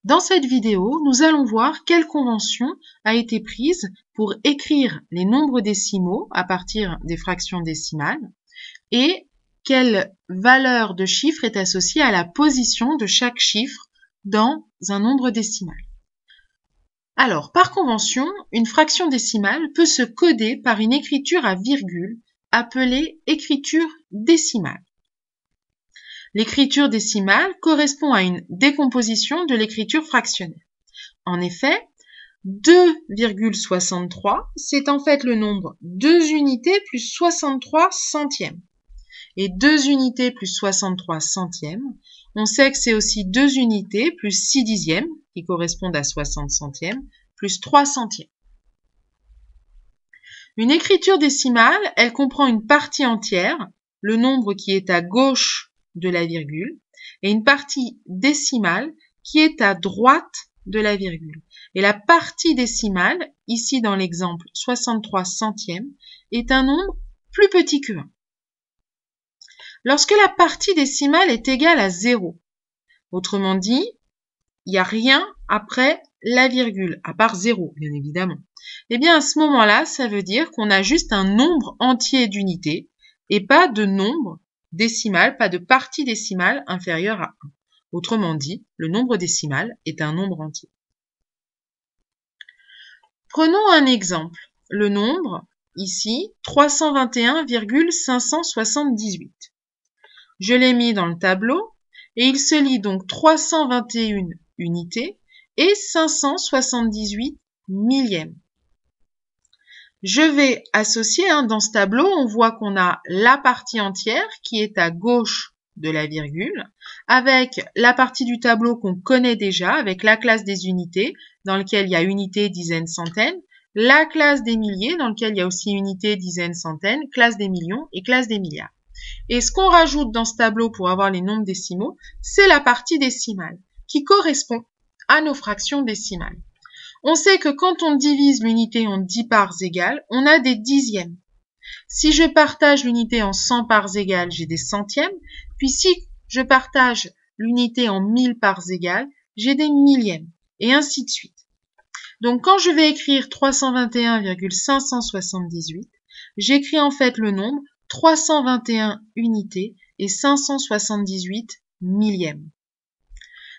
Dans cette vidéo, nous allons voir quelle convention a été prise pour écrire les nombres décimaux à partir des fractions décimales et quelle valeur de chiffre est associée à la position de chaque chiffre dans un nombre décimal. Alors, par convention, une fraction décimale peut se coder par une écriture à virgule appelée écriture décimale. L'écriture décimale correspond à une décomposition de l'écriture fractionnelle. En effet, 2,63, c'est en fait le nombre 2 unités plus 63 centièmes. Et 2 unités plus 63 centièmes, on sait que c'est aussi 2 unités plus 6 dixièmes, qui correspondent à 60 centièmes, plus 3 centièmes. Une écriture décimale, elle comprend une partie entière, le nombre qui est à gauche de la virgule, et une partie décimale qui est à droite de la virgule. Et la partie décimale, ici dans l'exemple 63 centièmes, est un nombre plus petit que 1. Lorsque la partie décimale est égale à 0, autrement dit, il n'y a rien après la virgule, à part 0, bien évidemment. Eh bien, à ce moment-là, ça veut dire qu'on a juste un nombre entier d'unités et pas de nombre décimal, pas de partie décimale inférieure à 1. Autrement dit, le nombre décimal est un nombre entier. Prenons un exemple. Le nombre, ici, 321,578. Je l'ai mis dans le tableau et il se lit donc 321 unités et 578 millièmes. Je vais associer, dans ce tableau, on voit qu'on a la partie entière qui est à gauche de la virgule, avec la partie du tableau qu'on connaît déjà, avec la classe des unités, dans lequel il y a unités, dizaines, centaines, la classe des milliers, dans lequel il y a aussi unités, dizaines, centaines, classe des millions et classe des milliards. Et ce qu'on rajoute dans ce tableau pour avoir les nombres décimaux, c'est la partie décimale, qui correspond à nos fractions décimales. On sait que quand on divise l'unité en 10 parts égales, on a des dixièmes. Si je partage l'unité en 100 parts égales, j'ai des centièmes. Puis si je partage l'unité en 1000 parts égales, j'ai des millièmes. Et ainsi de suite. Donc quand je vais écrire 321,578, j'écris en fait le nombre 321 unités et 578 millièmes.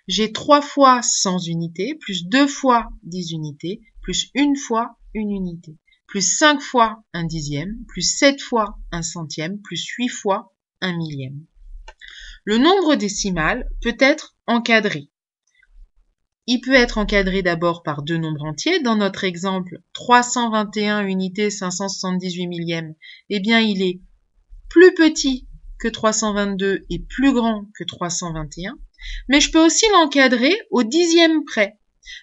J'ai 3 fois 100 unités, plus 2 fois 10 unités, plus 1 fois 1 unité, plus 5 fois 1 dixième, plus 7 fois 1 centième, plus 8 fois 1 millième. Le nombre décimal peut être encadré. Il peut être encadré d'abord par deux nombres entiers. Dans notre exemple, 321 unités 578 millièmes, eh bien il est plus petit que 322 et plus grand que 321. Mais je peux aussi l'encadrer au dixième près.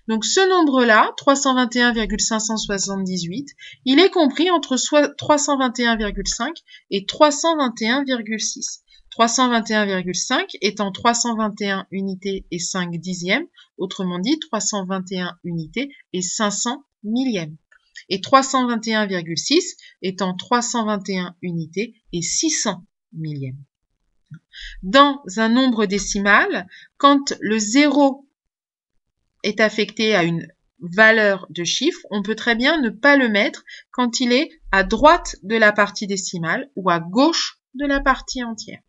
Donc ce nombre-là, 321,578, il est compris entre 321,5 et 321,6. 321,5 étant 321 unités et 5 dixièmes, autrement dit 321 unités et 500 millièmes. Et 321,6 étant 321 unités et 600 millièmes. Dans un nombre décimal, quand le 0 est affecté à une valeur de chiffre, on peut très bien ne pas le mettre quand il est à droite de la partie décimale ou à gauche de la partie entière.